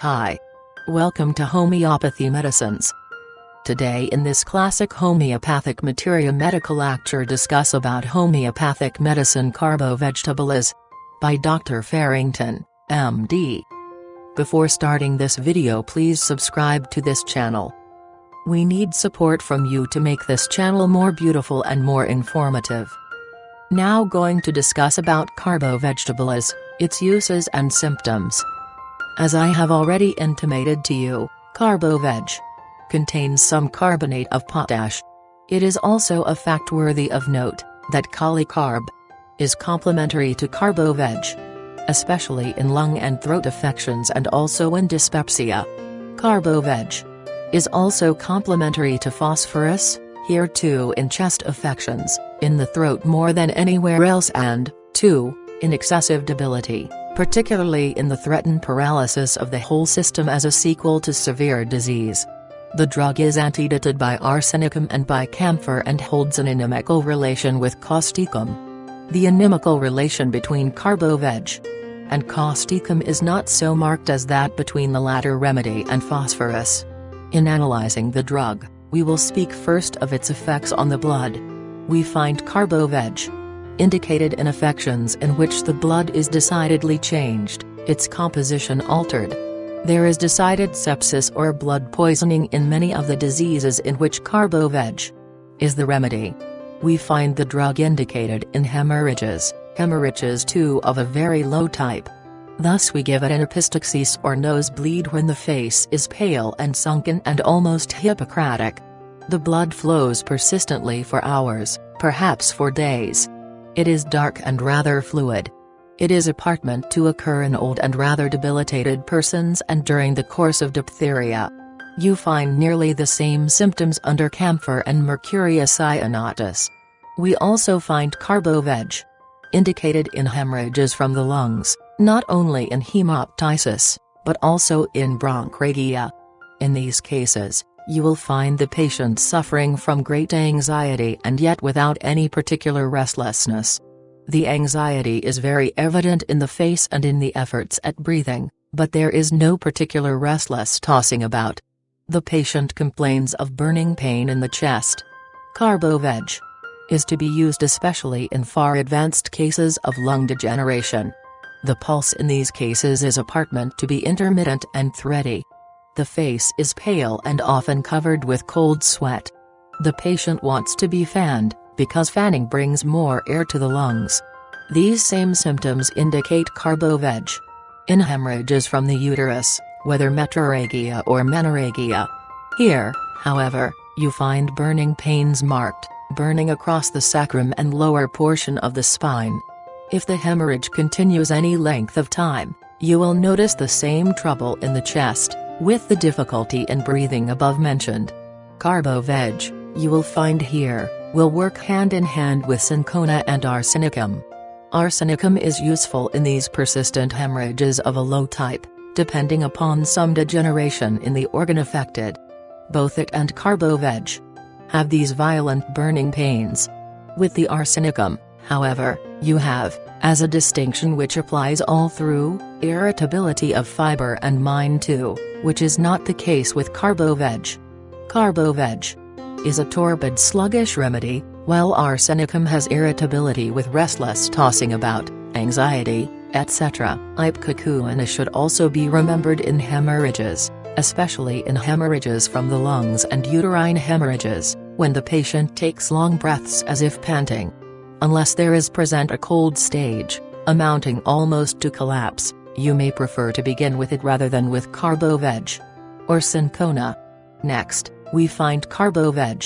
Hi. Welcome to Homeopathy Medicines. Today in this classic Homeopathic Materia Medica lecture discuss about homeopathic medicine Carbo vegetabilis by Dr. Farrington, MD. Before starting this video, please subscribe to this channel. We need support from you to make this channel more beautiful and more informative. Now going to discuss about Carbo vegetabilis, its uses and symptoms. As I have already intimated to you, Carbo veg contains some carbonate of potash. It is also a fact worthy of note, that Carb is complementary to Carbo veg, especially in lung and throat affections and also in dyspepsia. Carbo veg is also complementary to phosphorus, here too in chest affections, in the throat more than anywhere else and, 2, in excessive debility, particularly in the threatened paralysis of the whole system as a sequel to severe disease. The drug is antidoted by arsenicum and by camphor and holds an inimical relation with causticum. The inimical relation between Carbo veg and causticum is not so marked as that between the latter remedy and phosphorus. In analyzing the drug, we will speak first of its effects on the blood. We find Carbo veg indicated in affections in which the blood is decidedly changed, its composition altered. There is decided sepsis or blood poisoning in many of the diseases in which Carbo veg is the remedy. We find the drug indicated in hemorrhages too of a very low type. Thus we give it an epistaxis or nosebleed when the face is pale and sunken and almost Hippocratic. The blood flows persistently for hours, perhaps for days. It is dark and rather fluid. It is apparent to occur in old and rather debilitated persons and during the course of diphtheria. You find nearly the same symptoms under camphor and mercuria cyanotis. We also find Carbo veg indicated in hemorrhages from the lungs, not only in hemoptysis, but also in bronchiectasis. In these cases, you will find the patient suffering from great anxiety and yet without any particular restlessness. The anxiety is very evident in the face and in the efforts at breathing, but there is no particular restless tossing about. The patient complains of burning pain in the chest. Carbo veg is to be used especially in far advanced cases of lung degeneration. The pulse in these cases is apparent to be intermittent and thready. The face is pale and often covered with cold sweat. The patient wants to be fanned, because fanning brings more air to the lungs. These same symptoms indicate Carbo veg in hemorrhages from the uterus, whether metrorrhagia or menorrhagia. Here, however, you find burning pains marked, burning across the sacrum and lower portion of the spine. If the hemorrhage continues any length of time, you will notice the same trouble in the chest, with the difficulty in breathing above mentioned. Carbo veg, you will find here, will work hand in hand with cinchona and arsenicum. Arsenicum is useful in these persistent hemorrhages of a low type, depending upon some degeneration in the organ affected. Both it and Carbo veg have these violent burning pains. With the arsenicum, however, you have, as a distinction which applies all through, irritability of fiber and mind too, which is not the case with Carbo veg. Carbo veg is a torpid sluggish remedy, while arsenicum has irritability with restless tossing about, anxiety, etc. Ipecacuanha should also be remembered in hemorrhages, especially in hemorrhages from the lungs and uterine hemorrhages, when the patient takes long breaths as if panting. Unless there is present a cold stage, amounting almost to collapse, you may prefer to begin with it rather than with Carbo veg or cinchona. Next, we find Carbo veg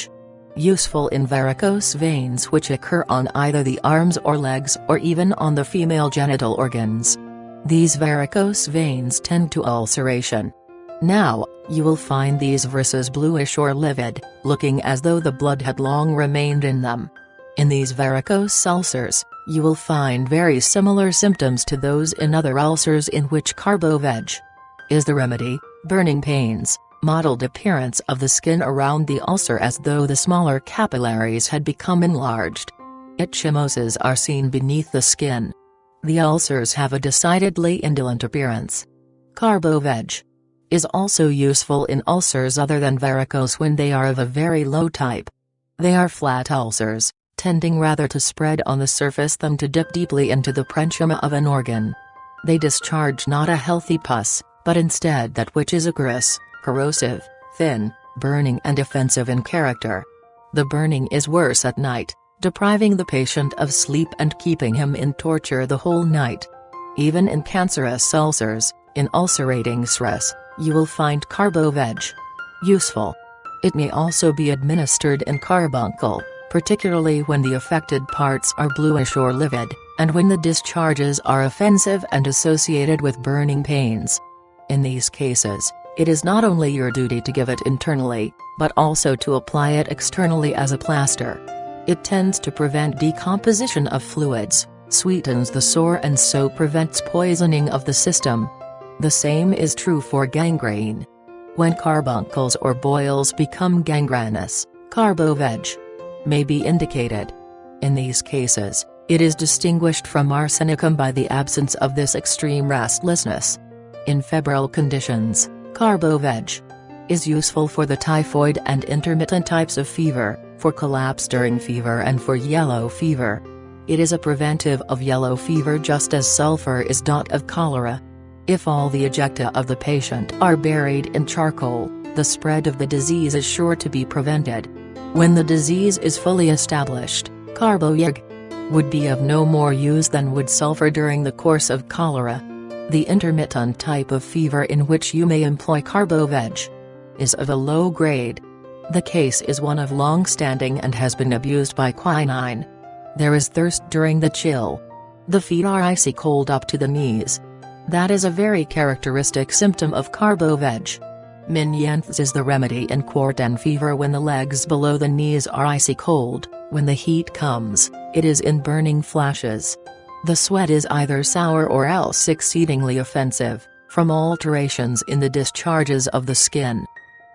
useful in varicose veins which occur on either the arms or legs or even on the female genital organs. These varicose veins tend to ulceration. Now, you will find these verses bluish or livid, looking as though the blood had long remained in them. In these varicose ulcers, you will find very similar symptoms to those in other ulcers in which Carbo veg is the remedy: burning pains, mottled appearance of the skin around the ulcer as though the smaller capillaries had become enlarged. Ecchymoses are seen beneath the skin. The ulcers have a decidedly indolent appearance. Carbo veg Is also useful in ulcers other than varicose when they are of a very low type. They are flat ulcers, tending rather to spread on the surface than to dip deeply into the parenchyma of an organ. They discharge not a healthy pus, but instead that which is acerous, corrosive, thin, burning and offensive in character. The burning is worse at night, depriving the patient of sleep and keeping him in torture the whole night. Even in cancerous ulcers, in ulcerating stress, you will find Carbo Veg useful. It may also be administered in carbuncle, particularly when the affected parts are bluish or livid, and when the discharges are offensive and associated with burning pains. In these cases, it is not only your duty to give it internally, but also to apply it externally as a plaster. It tends to prevent decomposition of fluids, sweetens the sore and so prevents poisoning of the system. The same is true for gangrene. When carbuncles or boils become gangrenous, Carbo Veg may be indicated. In these cases, it is distinguished from arsenicum by the absence of this extreme restlessness. In febrile conditions, Carbo Veg is useful for the typhoid and intermittent types of fever, for collapse during fever and for yellow fever. It is a preventive of yellow fever just as sulfur is not of cholera. If all the ejecta of the patient are buried in charcoal, the spread of the disease is sure to be prevented. When the disease is fully established, Carbo Veg would be of no more use than would sulfur during the course of cholera. The intermittent type of fever in which you may employ Carbo Veg is of a low grade. The case is one of long-standing and has been abused by quinine. There is thirst during the chill. The feet are icy cold up to the knees. That is a very characteristic symptom of Carbo Veg. Minienths is the remedy in quartan fever when the legs below the knees are icy cold. When the heat comes, it is in burning flashes. The sweat is either sour or else exceedingly offensive, from alterations in the discharges of the skin.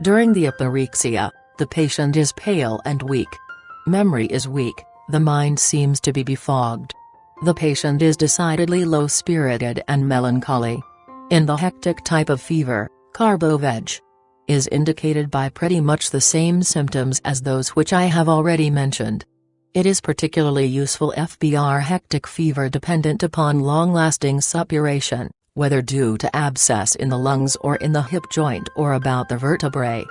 During the apyrexia, the patient is pale and weak. Memory is weak, the mind seems to be befogged. The patient is decidedly low-spirited and melancholy. In the hectic type of fever, Carbo Veg is indicated by pretty much the same symptoms as those which I have already mentioned. It is particularly useful FBR hectic fever dependent upon long-lasting suppuration, whether due to abscess in the lungs or in the hip joint or about the vertebrae.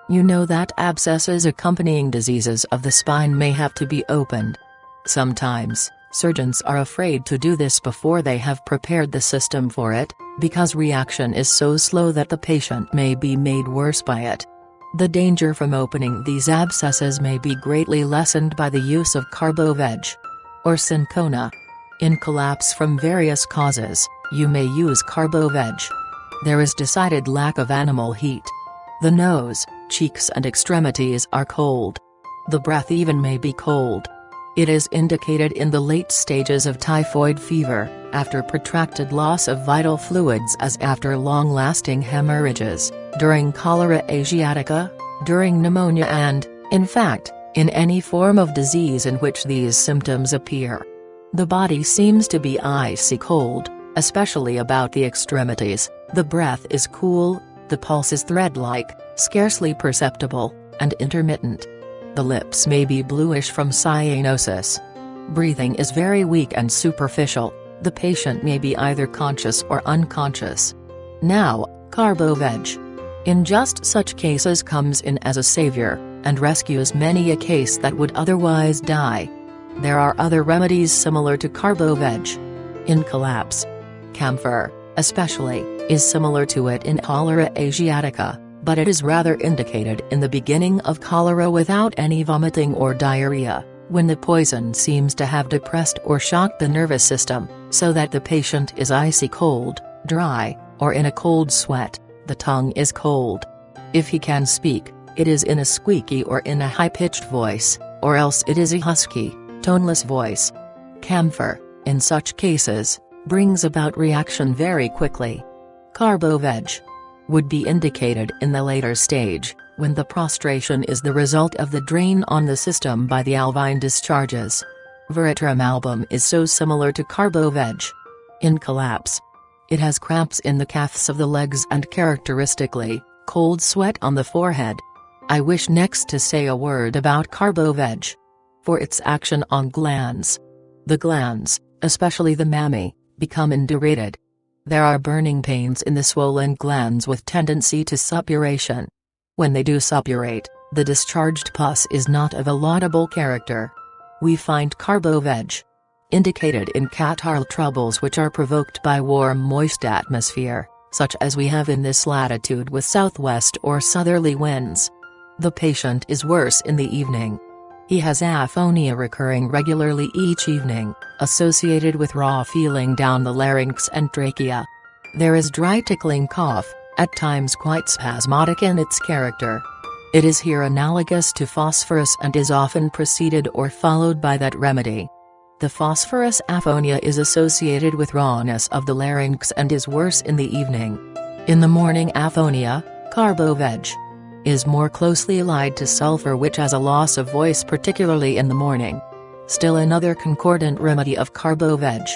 You know that abscesses accompanying diseases of the spine may have to be opened. Sometimes, surgeons are afraid to do this before they have prepared the system for it, because reaction is so slow that the patient may be made worse by it. The danger from opening these abscesses may be greatly lessened by the use of Carbo Veg or cinchona. In collapse from various causes, you may use Carbo Veg. There is decided lack of animal heat. The nose, cheeks and extremities are cold. The breath even may be cold. It is indicated in the late stages of typhoid fever, after protracted loss of vital fluids as after long-lasting hemorrhages, during cholera asiatica, during pneumonia and, in fact, in any form of disease in which these symptoms appear. The body seems to be icy cold, especially about the extremities, the breath is cool, the pulse is thread-like, scarcely perceptible, and intermittent. The lips may be bluish from cyanosis. Breathing is very weak and superficial, the patient may be either conscious or unconscious. Now, Carbo Veg in just such cases comes in as a savior, and rescues many a case that would otherwise die. There are other remedies similar to Carbo Veg. In collapse, camphor, especially, is similar to it in cholera asiatica, but it is rather indicated in the beginning of cholera without any vomiting or diarrhea, when the poison seems to have depressed or shocked the nervous system, so that the patient is icy cold, dry, or in a cold sweat, the tongue is cold. If he can speak, it is in a squeaky or in a high-pitched voice, or else it is a husky, toneless voice. Camphor, in such cases, brings about reaction very quickly. Carbo Veg would be indicated in the later stage, when the prostration is the result of the drain on the system by the alvine discharges. Veratrum album is so similar to Carbo Veg. In collapse, It has cramps in the calves of the legs and characteristically, cold sweat on the forehead. I wish next to say a word about Carbo Veg. For its action on glands. The glands, especially the mammary, become indurated. There are burning pains in the swollen glands with tendency to suppuration. When they do suppurate, the discharged pus is not of a laudable character. We find Carbo Veg indicated in catarrh troubles which are provoked by warm moist atmosphere, such as we have in this latitude with southwest or southerly winds. The patient is worse in the evening. He has aphonia recurring regularly each evening, associated with raw feeling down the larynx and trachea. There is dry tickling cough, at times quite spasmodic in its character. It is here analogous to phosphorus and is often preceded or followed by that remedy. The phosphorus aphonia is associated with rawness of the larynx and is worse in the evening. In the morning aphonia, Carbo Veg is more closely allied to sulfur, which has a loss of voice particularly in the morning. Still another concordant remedy of Carbo Veg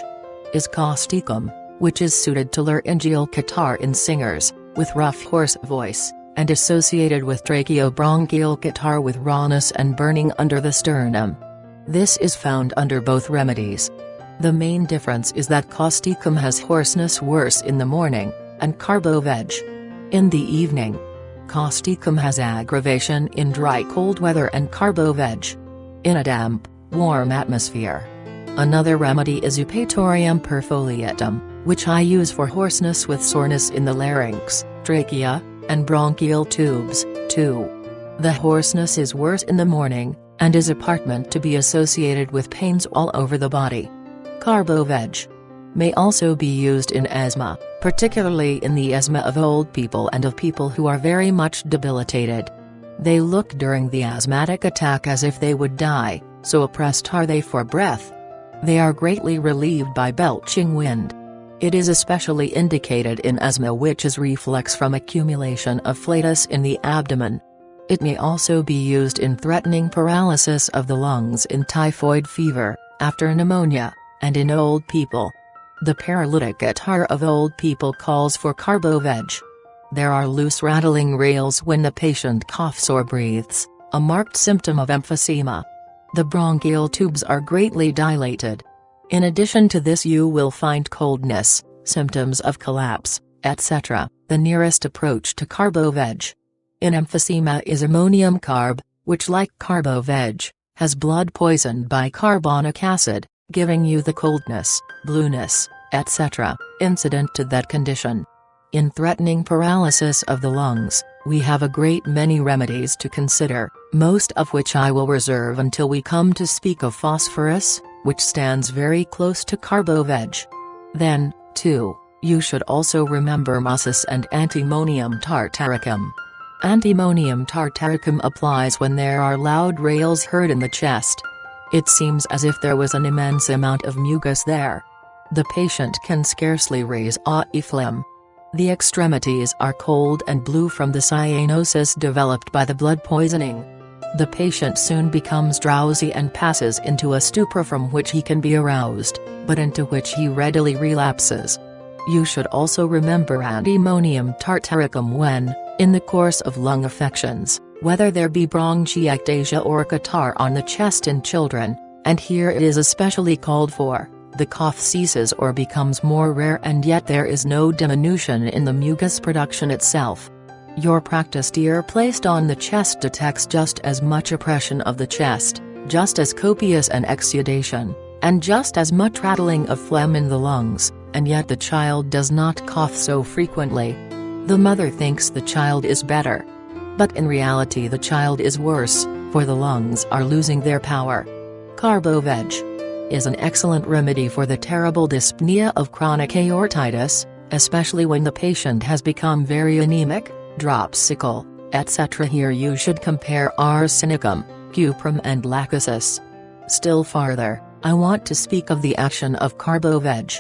is causticum, which is suited to laryngeal catarrh in singers, with rough hoarse voice, and associated with tracheobronchial catarrh with rawness and burning under the sternum. This is found under both remedies. The main difference is that causticum has hoarseness worse in the morning, and Carbo Veg in the evening. Causticum has aggravation in dry cold weather and Carbo Veg in a damp, warm atmosphere. Another remedy is Eupatorium perfoliatum, which I use for hoarseness with soreness in the larynx, trachea, and bronchial tubes, too. The hoarseness is worse in the morning, and is apparent to be associated with pains all over the body. Carbo Veg may also be used in asthma, particularly in the asthma of old people and of people who are very much debilitated. They look during the asthmatic attack as if they would die, so oppressed are they for breath. They are greatly relieved by belching wind. It is especially indicated in asthma which is reflex from accumulation of flatus in the abdomen. It may also be used in threatening paralysis of the lungs in typhoid fever, after pneumonia, and in old people. The paralytic catarrh of old people calls for Carbo Veg. There are loose rattling rales when the patient coughs or breathes, a marked symptom of emphysema. The bronchial tubes are greatly dilated. In addition to this you will find coldness, symptoms of collapse, etc., the nearest approach to Carbo Veg. In emphysema is ammonium carb, which like Carbo Veg, has blood poisoned by carbonic acid, giving you the coldness, blueness, etc., incident to that condition. In threatening paralysis of the lungs, we have a great many remedies to consider, most of which I will reserve until we come to speak of phosphorus, which stands very close to Carbo Veg. Then, too, you should also remember muscis and antimonium tartaricum. Antimonium tartaricum applies when there are loud rales heard in the chest. It seems as if there was an immense amount of mucus there. The patient can scarcely raise a phlegm. The extremities are cold and blue from the cyanosis developed by the blood poisoning. The patient soon becomes drowsy and passes into a stupor from which he can be aroused, but into which he readily relapses. You should also remember antimonium tartaricum when, in the course of lung affections, whether there be bronchiectasia or catarrh on the chest in children, and here it is especially called for, the cough ceases or becomes more rare and yet there is no diminution in the mucus production itself. Your practiced ear placed on the chest detects just as much oppression of the chest, just as copious an exudation, and just as much rattling of phlegm in the lungs, and yet the child does not cough so frequently. The mother thinks the child is better. But in reality the child is worse, for the lungs are losing their power. Carbo Veg is an excellent remedy for the terrible dyspnea of chronic aortitis, especially when the patient has become very anemic, dropsical, etc. Here you should compare arsenicum, cuprum and lachesis. Still farther, I want to speak of the action of Carbo Veg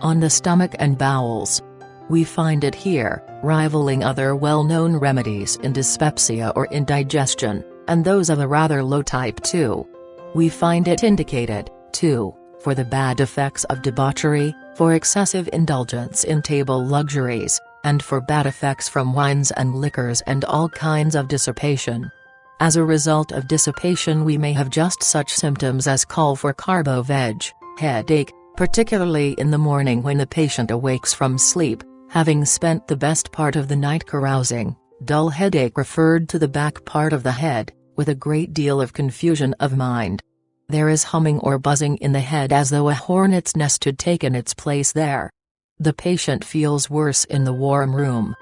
on the stomach and bowels. We find it here, rivaling other well-known remedies in dyspepsia or indigestion, and those of a rather low type too. We find it indicated, too, for the bad effects of debauchery, for excessive indulgence in table luxuries, and for bad effects from wines and liquors and all kinds of dissipation. As a result of dissipation we may have just such symptoms as call for carbo veg, headache, particularly in the morning when the patient awakes from sleep, having spent the best part of the night carousing, dull headache referred to the back part of the head, with a great deal of confusion of mind. There is humming or buzzing in the head as though a hornet's nest had taken its place there. The patient feels worse in the warm room.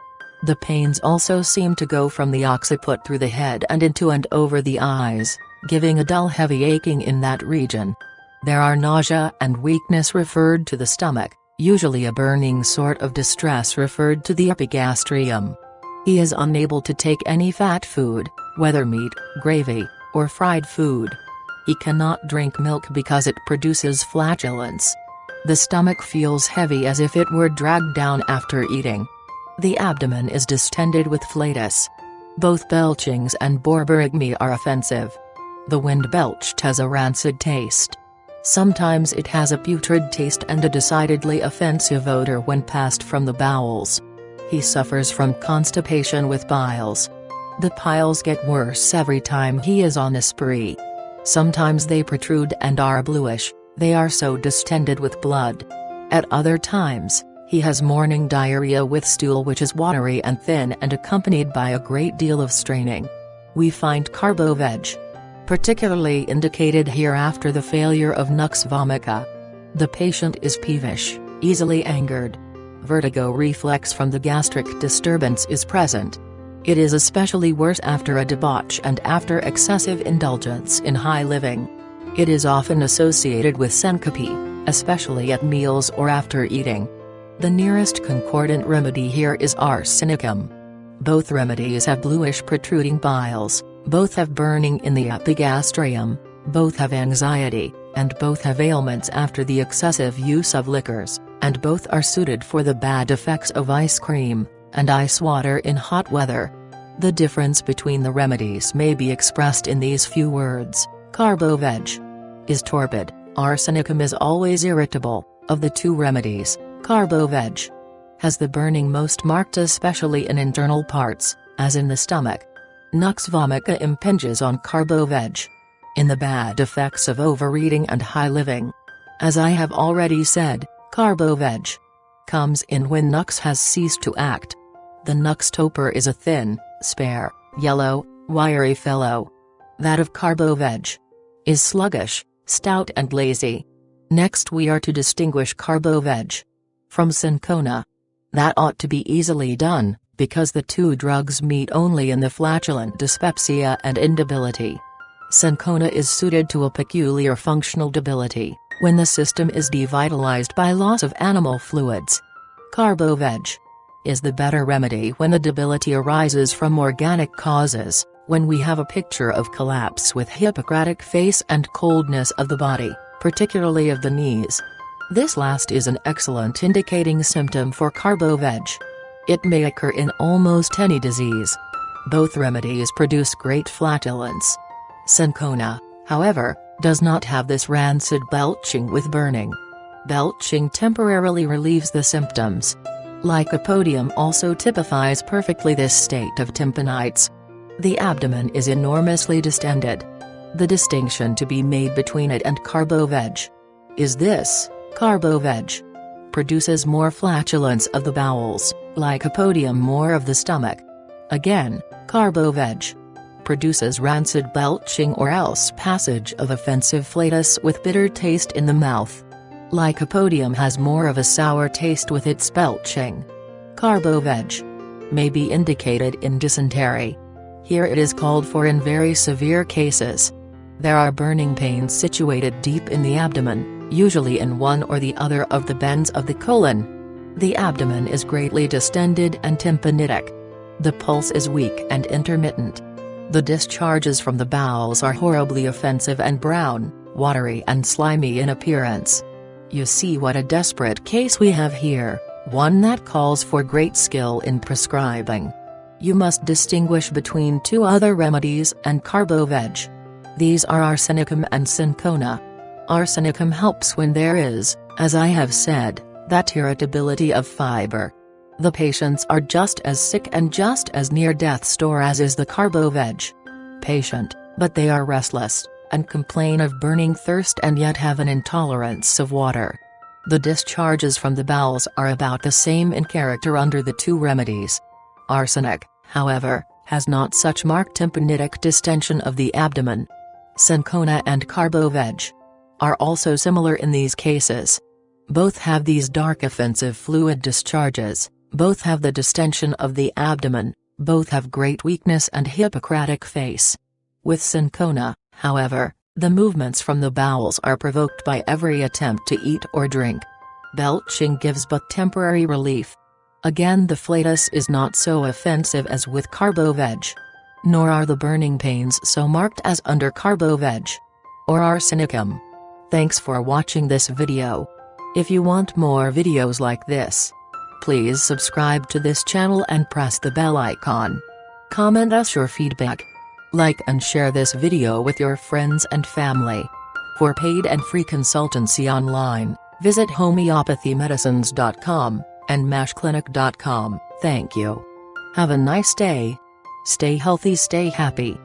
The pains also seem to go from the occiput through the head and into and over the eyes, giving a dull heavy aching in that region. There are nausea and weakness referred to the stomach, usually a burning sort of distress referred to the epigastrium. He is unable to take any fat food, whether meat, gravy, or fried food. He cannot drink milk because it produces flatulence. The stomach feels heavy as if it were dragged down after eating. The abdomen is distended with flatus. Both belchings and Boericke are offensive. The wind belched has a rancid taste. Sometimes it has a putrid taste and a decidedly offensive odor when passed from the bowels. He suffers from constipation with piles. The piles get worse every time he is on a spree. Sometimes they protrude and are bluish, they are so distended with blood. At other times, he has morning diarrhea with stool which is watery and thin and accompanied by a great deal of straining. We find carbo veg particularly indicated here after the failure of nux vomica. The patient is peevish, easily angered. Vertigo reflex from the gastric disturbance is present. It is especially worse after a debauch and after excessive indulgence in high living. It is often associated with syncope, especially at meals or after eating. The nearest concordant remedy here is arsenicum. Both remedies have bluish protruding piles, both have burning in the epigastrium, both have anxiety, and both have ailments after the excessive use of liquors, and both are suited for the bad effects of ice cream and ice water in hot weather. The difference between the remedies may be expressed in these few words: carbo veg is torpid, arsenicum is always irritable. Of the two remedies, carbo veg has the burning most marked, especially in internal parts, as in the stomach. Nux vomica impinges on carbo veg in the bad effects of overeating and high living. As I have already said, carbo veg comes in when nux has ceased to act. The nux toper is a thin, spare, yellow, wiry fellow. That of carbo veg is sluggish, stout and lazy. Next we are to distinguish carbo veg from cinchona. That ought to be easily done, because the two drugs meet only in the flatulent dyspepsia and indebility. Cinchona is suited to a peculiar functional debility, when the system is devitalized by loss of animal fluids. Carbo veg is the better remedy when the debility arises from organic causes, when we have a picture of collapse with Hippocratic face and coldness of the body, particularly of the knees. This last is an excellent indicating symptom for carbo veg. It may occur in almost any disease. Both remedies produce great flatulence. Cinchona, however, does not have this rancid belching with burning. Belching temporarily relieves the symptoms. Lycopodium also typifies perfectly this state of tympanites. The abdomen is enormously distended. The distinction to be made between it and carbo veg is this: carbo veg produces more flatulence of the bowels, lycopodium more of the stomach. Again, carbo veg produces rancid belching or else passage of offensive flatus with bitter taste in the mouth. Lycopodium has more of a sour taste with its belching. Carbo veg may be indicated in dysentery. Here it is called for in very severe cases. There are burning pains situated deep in the abdomen, usually in one or the other of the bends of the colon. The abdomen is greatly distended and tympanitic. The pulse is weak and intermittent. The discharges from the bowels are horribly offensive and brown, watery and slimy in appearance. You see what a desperate case we have here, one that calls for great skill in prescribing. You must distinguish between two other remedies and carbo veg. These are arsenicum and cinchona. Arsenicum helps when there is, as I have said, That irritability of fiber. The patients are just as sick and just as near death's door as is the Carbo veg patient, but they are restless, and complain of burning thirst and yet have an intolerance of water. The discharges from the bowels are about the same in character under the two remedies. Arsenic, however, has not such marked tympanitic distension of the abdomen. Cinchona and Carbo veg are also similar in these cases. Both have these dark offensive fluid discharges, both have the distension of the abdomen, both have great weakness and Hippocratic face. With cinchona, however, the movements from the bowels are provoked by every attempt to eat or drink. Belching gives but temporary relief. Again, the flatus is not so offensive as with Carbo veg. Nor are the burning pains so marked as under Carbo veg or arsenicum. Thanks for watching this video. If you want more videos like this, please subscribe to this channel and press the bell icon. Comment us your feedback. Like and share this video with your friends and family. For paid and free consultancy online, visit homeopathymedicines.com and mashclinic.com. Thank you. Have a nice day. Stay healthy, stay happy.